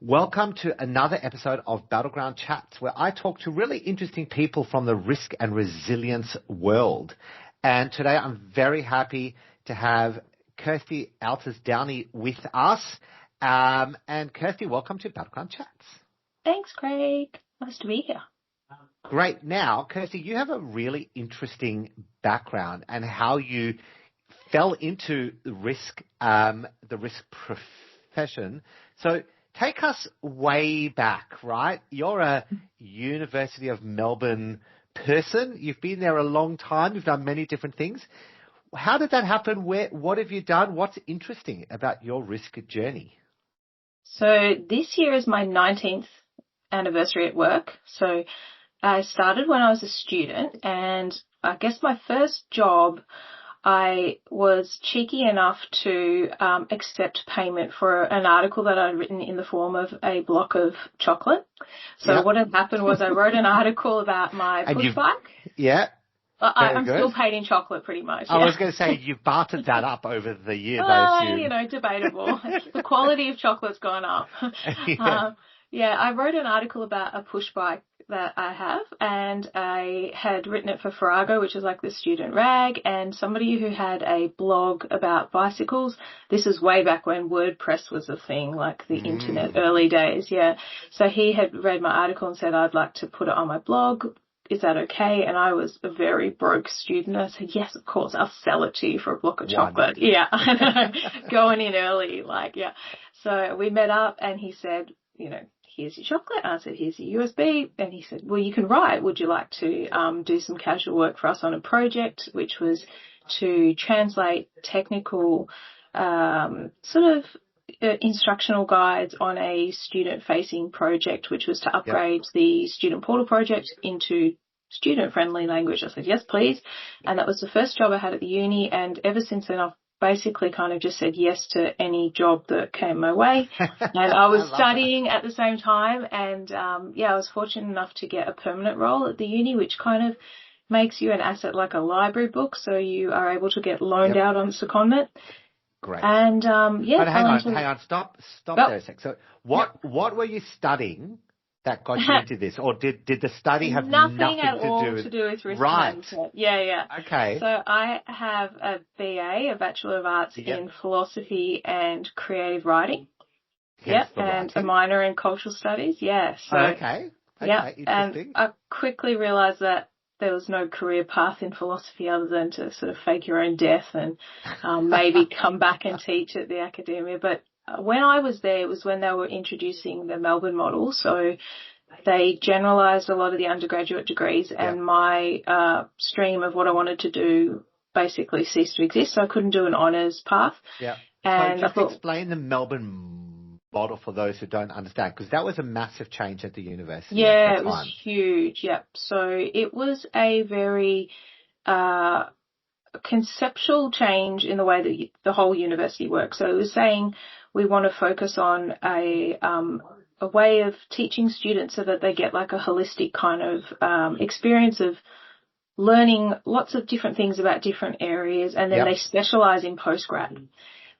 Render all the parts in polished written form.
Welcome to another episode of Battleground Chats, where I talk to really interesting people from the risk and resilience world. And today I'm very happy to have Kirsty Altis-Downie with us. And Kirsty, welcome to Battleground Chats. Thanks, Craig. Nice to be here. Great. Now, Kirsty, you have a really interesting background and how you fell into the risk profession. So take us way back, right? You're a University of Melbourne person. You've been there a long time. You've done many different things. How did that happen? What have you done? What's interesting about your risk journey? So this year is my 19th anniversary at work. So I started when I was a student, and I guess my first job, I was cheeky enough to accept payment for an article that I'd written in the form of a block of chocolate. So What had happened was I wrote an article about my push bike. Yeah. I'm still paid in chocolate pretty much. Yeah. I was going to say you've bartered that up over the years. Debatable. The quality of chocolate's gone up. I wrote an article about a push bike that I have, and I had written it for Farrago, which is like the student rag, and somebody who had a blog about bicycles. This is way back when WordPress was a thing, like the internet early days, yeah. So he had read my article and said, I'd like to put it on my blog. Is that okay? And I was a very broke student. I said, yes, of course, I'll sell it to you for a block of chocolate. Yeah, I know. Going in early, So we met up and he said, here's your chocolate. And I said, here's your USB. And he said, well, you can write. Would you like to do some casual work for us on a project, which was to translate technical instructional guides on a student-facing project, which was to upgrade the student portal project into student-friendly language. I said, yes, please. And that was the first job I had at the uni. And ever since then, I've basically kind of just said yes to any job that came my way. And I was studying at the same time. And, I was fortunate enough to get a permanent role at the uni, which kind of makes you an asset like a library book. So you are able to get loaned out on secondment. Great. And, But hang on. Stop there a sec. So what were you studying that got you into this? Or did the study have nothing at all to do with risk Right. management? Yeah. Okay. So I have a BA, a Bachelor of Arts in Philosophy and Creative Writing. And a minor in Cultural Studies. Yeah. So, okay. Interesting. And I quickly realised that there was no career path in philosophy other than to sort of fake your own death and maybe come back and teach at the academia. But when I was there, it was when they were introducing the Melbourne model. So they generalised a lot of the undergraduate degrees and my stream of what I wanted to do basically ceased to exist. So I couldn't do an honours path. Yeah. And so just explain the Melbourne model for those who don't understand, because that was a massive change at the university. Yeah, it was huge. Yep. So it was a very conceptual change in the way that the whole university works. So it was saying we want to focus on a way of teaching students so that they get like a holistic kind of experience of learning lots of different things about different areas, and then they specialise in postgrad.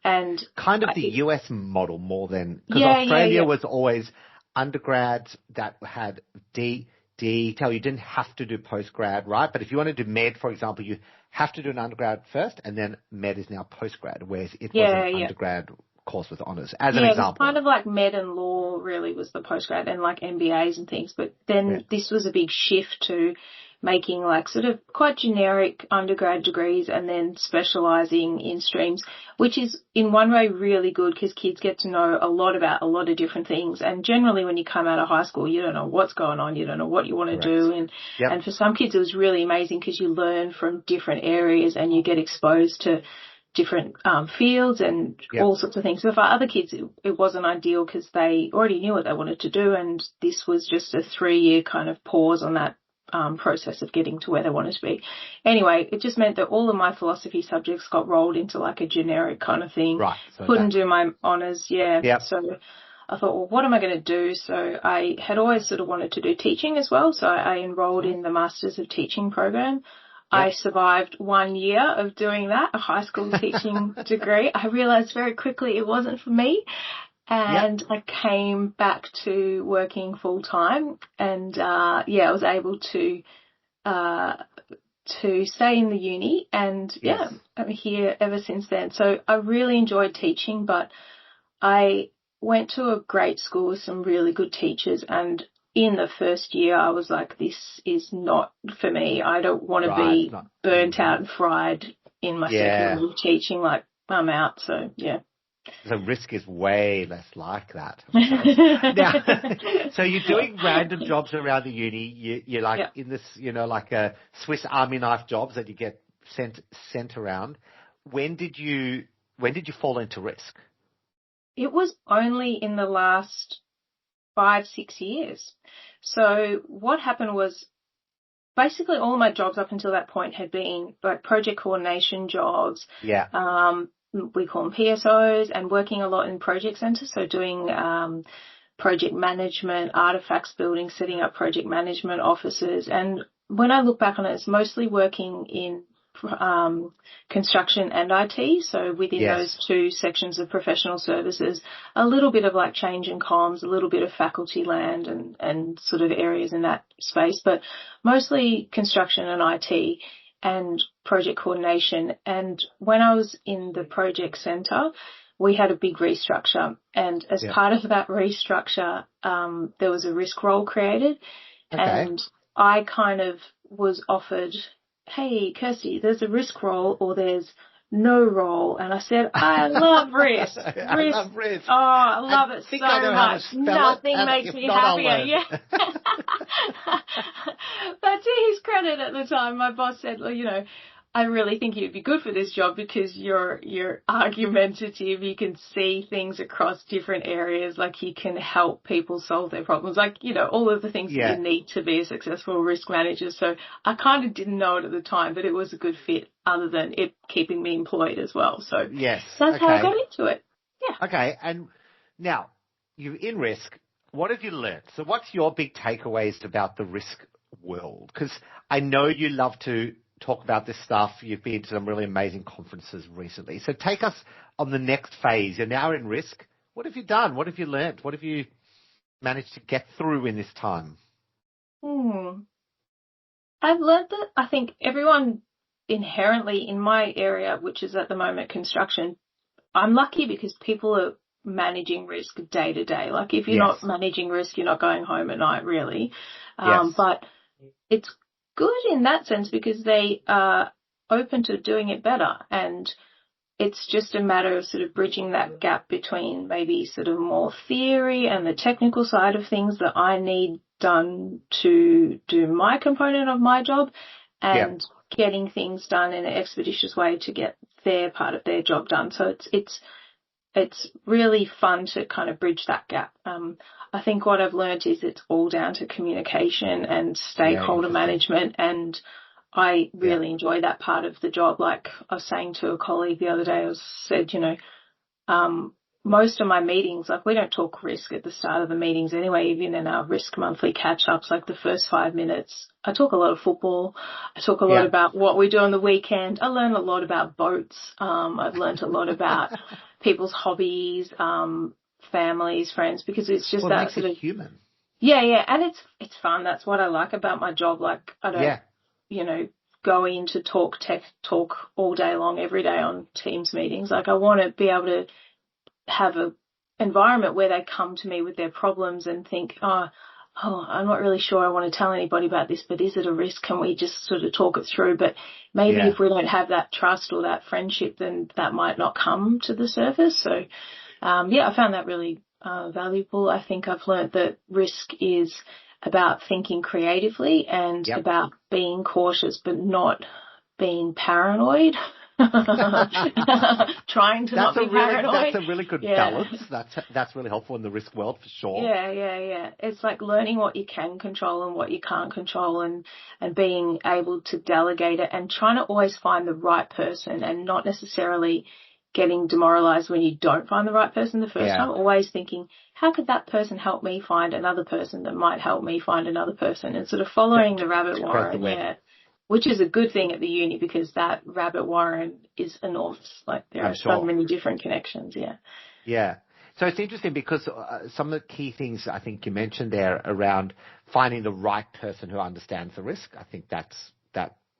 And kind of the US model more than, because Australia was always undergrads that had detail. You didn't have to do postgrad, right? But if you want to do med, for example, you have to do an undergrad first, and then med is now postgrad, whereas it was an undergrad course with honours, as an example. Kind of like med and law really was the postgrad, and like MBAs and things. But then this was a big shift to making like sort of quite generic undergrad degrees and then specialising in streams, which is in one way really good because kids get to know a lot about a lot of different things. And generally when you come out of high school, you don't know what's going on. You don't know what you want to do. And for some kids, it was really amazing because you learn from different areas and you get exposed to different fields and all sorts of things. So for other kids, it wasn't ideal because they already knew what they wanted to do. And this was just a 3-year kind of pause on that process of getting to where they wanted to be. Anyway, it just meant that all of my philosophy subjects got rolled into like a generic kind of thing. Right. So couldn't do my honours, So I thought, well, what am I going to do? So I had always sort of wanted to do teaching as well. So I enrolled in the Masters of Teaching program. I survived 1 year of doing that, a high school teaching degree. I realised very quickly it wasn't for me. And I came back to working full time, and I was able to stay in the uni, and I'm here ever since then. So I really enjoyed teaching, but I went to a great school with some really good teachers, and in the first year I was like, this is not for me. I don't want to be burnt out and fried in my second year of teaching. Like, I'm out. So So risk is way less like that. Now, so you're doing random jobs around the uni. You're like in this, like a Swiss Army knife jobs that you get sent around. When did you fall into risk? It was only in the last 5-6 years. So what happened was, basically all of my jobs up until that point had been like project coordination jobs. We call them PSOs, and working a lot in project centres, so doing project management, artefacts building, setting up project management offices. And when I look back on it, it's mostly working in construction and IT, so within those two sections of professional services, a little bit of like change and comms, a little bit of faculty land and sort of areas in that space, but mostly construction and IT and project coordination. And when I was in the project centre, we had a big restructure, and as part of that restructure, there was a risk role created, and I kind of was offered, hey, Kirsty, there's a risk role or there's no role. And I said, I love risk. I love risk. Oh, I love it so much. Nothing makes me happier. But to his credit at the time, my boss said, well, I really think you'd be good for this job because you're argumentative. You can see things across different areas. Like, you can help people solve their problems. Like, all of the things that you need to be a successful risk manager. So I kind of didn't know it at the time, but it was a good fit other than it keeping me employed as well. So that's how I got into it. Yeah. Okay. And now you're in risk. What have you learned? So what's your big takeaways about the risk world? Because I know you love to talk about this stuff. You've been to some really amazing conferences recently. So take us on the next phase. You're now in risk. What have you done? What have you learned? What have you managed to get through in this time? I've learned that I think everyone inherently in my area, which is at the moment construction, I'm lucky because people are managing risk day to day. Like, if you're not managing risk, you're not going home at night, really. But it's good in that sense because they are open to doing it better, and it's just a matter of sort of bridging that gap between maybe sort of more theory and the technical side of things that I need done to do my component of my job, and getting things done in an expeditious way to get their part of their job done. So it's really fun to kind of bridge that gap. I think what I've learned is it's all down to communication and stakeholder management, and I really enjoy that part of the job. Like I was saying to a colleague the other day, I said, most of my meetings, like, we don't talk risk at the start of the meetings anyway, even in our risk monthly catch-ups, like the first 5 minutes. I talk a lot of football. I talk a lot about what we do on the weekend. I learn a lot about boats. I've learned a lot about people's hobbies, families, friends, because it's just that sort of human. Yeah, and it's fun. That's what I like about my job. Like, I don't, go in to talk all day long, every day on Teams meetings. Like, I want to be able to have a environment where they come to me with their problems and think, oh, I'm not really sure I want to tell anybody about this, but is it a risk? Can we just sort of talk it through? But maybe if we don't have that trust or that friendship, then that might not come to the surface. So, I found that really valuable. I think I've learned that risk is about thinking creatively and about being cautious, but not being paranoid. Trying to not be paranoid. That's a really good balance. That's really helpful in the risk world for sure. Yeah. It's like learning what you can control and what you can't control, and being able to delegate it, and trying to always find the right person, and not necessarily getting demoralized when you don't find the right person the first time. Always thinking, how could that person help me find another person that might help me find another person, and sort of following the rabbit warren. Which is a good thing at the uni, because that rabbit warren is enormous. Like, there are so many different connections. Yeah. So it's interesting because some of the key things I think you mentioned there around finding the right person who understands the risk. I think that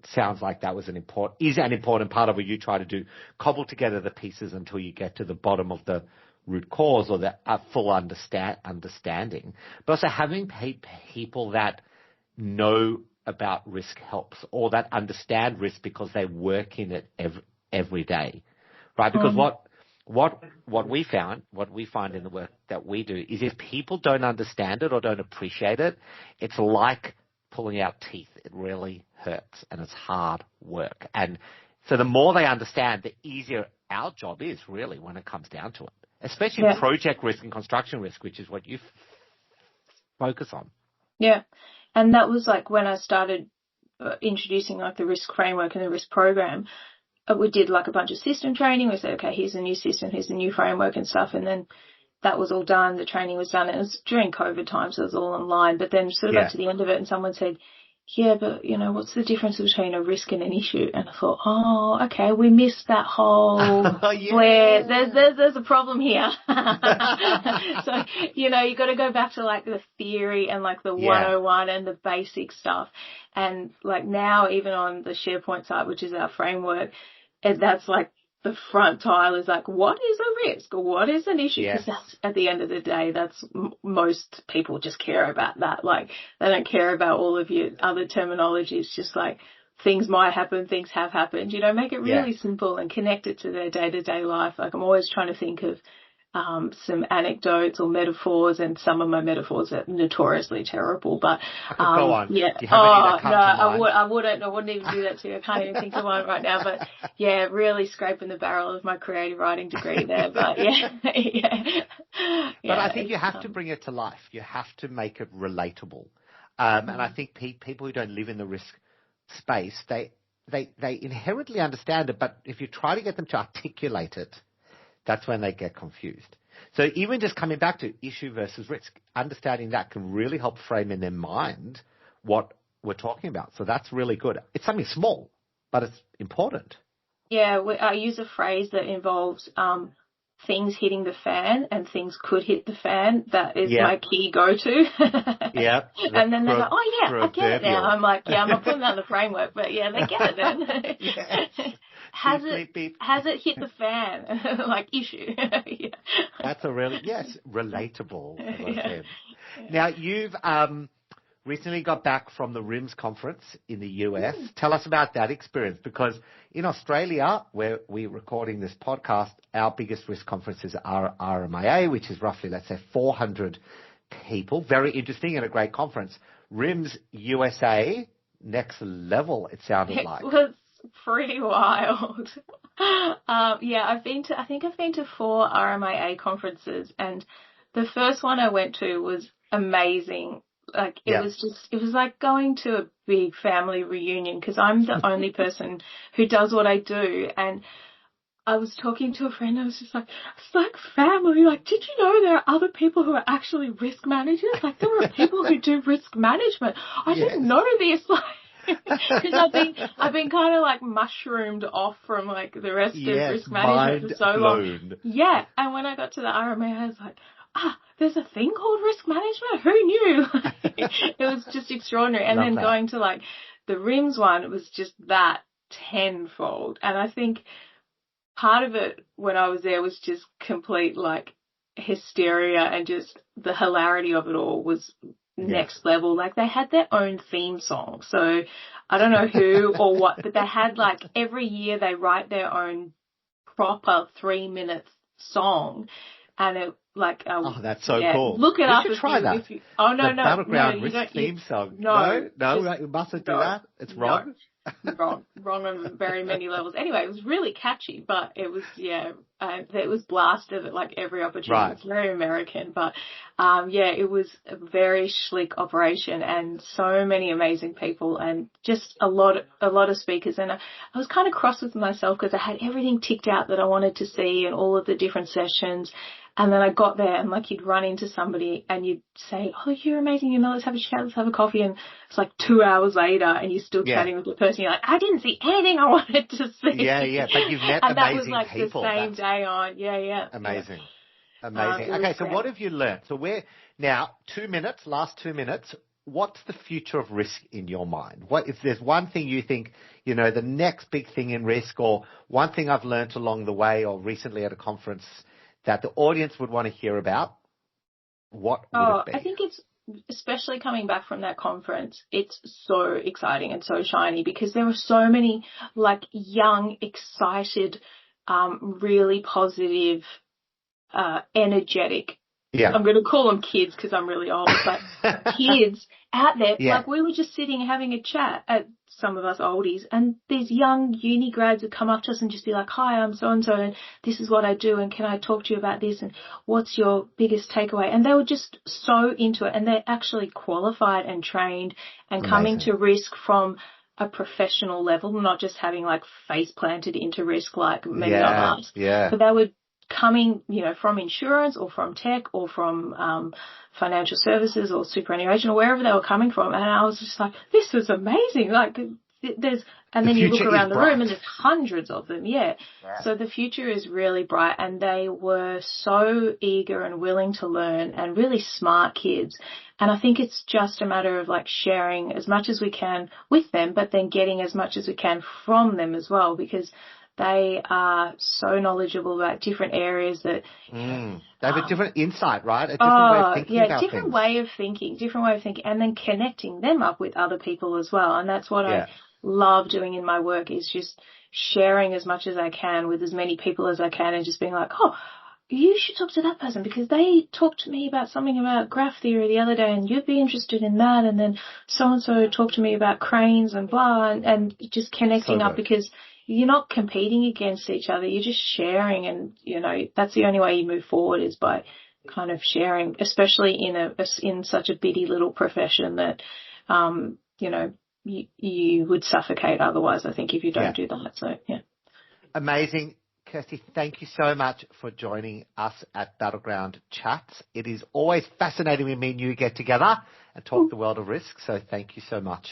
sounds like that was an important part of what you try to do, cobble together the pieces until you get to the bottom of the root cause or the full understanding. But also having people that know about risk helps, or that understand risk because they work in it every day, right? Because what we find in the work that we do is if people don't understand it or don't appreciate it, it's like pulling out teeth. It really hurts and it's hard work. And so the more they understand, the easier our job is really when it comes down to it, especially project risk and construction risk, which is what you focus on. Yeah. And that was like when I started introducing like the risk framework and the risk program. We did like a bunch of system training. We said, okay, here's a new system, here's the new framework and stuff. And then that was all done. The training was done. It was during COVID time, so it was all online. But then sort of got to the end of it and someone said, yeah, but, you know, what's the difference between a risk and an issue? And I thought, oh, okay, we missed that whole where there's a problem here. So, you know, you got to go back to like the theory and like the 101 and the basic stuff. And like now, even on the SharePoint site, which is our framework, and that's like the front tile is like, what is a risk or what is an issue? Because that's, at the end of the day, that's most people just care about that. Like they don't care about all of your other terminology. It's just like things might happen, things have happened. You know, make it really simple and connect it to their day-to-day life. Like I'm always trying to think of some anecdotes or metaphors, and some of my metaphors are notoriously terrible, but go on. Yeah. Do you have any that come to mind? I wouldn't even do that to you. I can't even think of one right now, but yeah, really scraping the barrel of my creative writing degree there, but But I think you have to bring it to life. You have to make it relatable. And I think people who don't live in the risk space, they inherently understand it, but if you try to get them to articulate it, that's when they get confused. So even just coming back to issue versus risk, understanding that can really help frame in their mind what we're talking about. So that's really good. It's something small, but it's important. Yeah, I use a phrase that involves things hitting the fan and things could hit the fan. That is my key go-to. Yeah. And then they're like, oh, yeah, I get it now. I'm like, yeah, I'm not putting that in the framework, but yeah, they get it then. Yes. Has it hit the fan? Like issue. That's a really, relatable, as I said. Now, you've recently got back from the RIMS conference in the US. Tell us about that experience, because in Australia, where we're recording this podcast, our biggest risk conference is RMIA, which is roughly, let's say, 400 people. Very interesting and a great conference. RIMS USA, next level, it sounded like. It was pretty wild. I've been to 4 RMIA conferences, and the first one I went to was amazing. Like it was like going to a big family reunion, because I'm the only person who does what I do. And I was talking to a friend, I was just like, it's like family. Like, did you know there are other people who are actually risk managers? Like, there are people who do risk management. I didn't know this. Like, because I've been kind of like mushroomed off from like the rest of risk management for so long. Yeah, and when I got to the RMA, I was like, there's a thing called risk management. Who knew? It was just extraordinary. And then going to like the RIMS one, it was just that tenfold. And I think part of it when I was there was just complete like hysteria, and just the hilarity of it all was next level. Like they had their own theme song. So I don't know who or what, but they had like every year they write their own proper 3-minute song. And it like that's so cool. Look it up. You should try that. No, Battleground risk theme song. No, you mustn't do that. It's wrong. Wrong on very many levels. Anyway, it was really catchy, but it was it was blasted at like every opportunity. Right. It's very American, but it was a very slick operation, and so many amazing people, and just a lot of speakers. And I was kind of cross with myself because I had everything ticked out that I wanted to see and all of the different sessions. And then I got there, and like you'd run into somebody and you'd say, oh, you're amazing, you know, let's have a chat, let's have a coffee. And it's like 2 hours later and you're still chatting with the person. You're like, I didn't see anything I wanted to see. Yeah, but you've met and amazing people. And that was like people. the same day on. Yeah. Amazing. Amazing. Okay, so what have you learned? So we're now last 2 minutes. What's the future of risk in your mind? What if there's one thing you think, the next big thing in risk, or one thing I've learned along the way or recently at a conference that the audience would want to hear about, what would it be? I think it's, especially coming back from that conference, it's so exciting and so shiny because there were so many young, excited, really positive, energetic. Yeah. I'm going to call them kids because I'm really old, but kids out there. Yeah. We were just sitting having a chat at some of us oldies, and these young uni grads would come up to us and just be like, "Hi, I'm so-and-so, and this is what I do, and can I talk to you about this, and what's your biggest takeaway?" And they were just so into it, and they're actually qualified and trained and coming to risk from a professional level, not just having face planted into risk like many of us. Yeah. But they would coming, from insurance or from tech or from financial services or superannuation or wherever they were coming from. And I was just like, this is amazing. And then you look around the room and there's hundreds of them. Yeah. So the future is really bright, and they were so eager and willing to learn, and really smart kids. And I think it's just a matter of sharing as much as we can with them, but then getting as much as we can from them as well, because they are so knowledgeable about different areas that they have a different insight, right? A different way of thinking about things. different way of thinking, and then connecting them up with other people as well. And that's what I love doing in my work, is just sharing as much as I can with as many people as I can, and just being like, oh, you should talk to that person because they talked to me about something about graph theory the other day, and you'd be interested in that. And then so-and-so talked to me about cranes and blah, and just connecting up, because you're not competing against each other. You're just sharing, and, that's the only way you move forward, is by kind of sharing, especially in such a bitty little profession that, you would suffocate otherwise, I think, if you don't do that. So, yeah. Amazing. Kirsty, thank you so much for joining us at Battleground Chats. It is always fascinating when me and you get together and talk the world of risk. So thank you so much.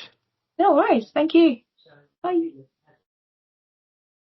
No worries. Thank you. Bye.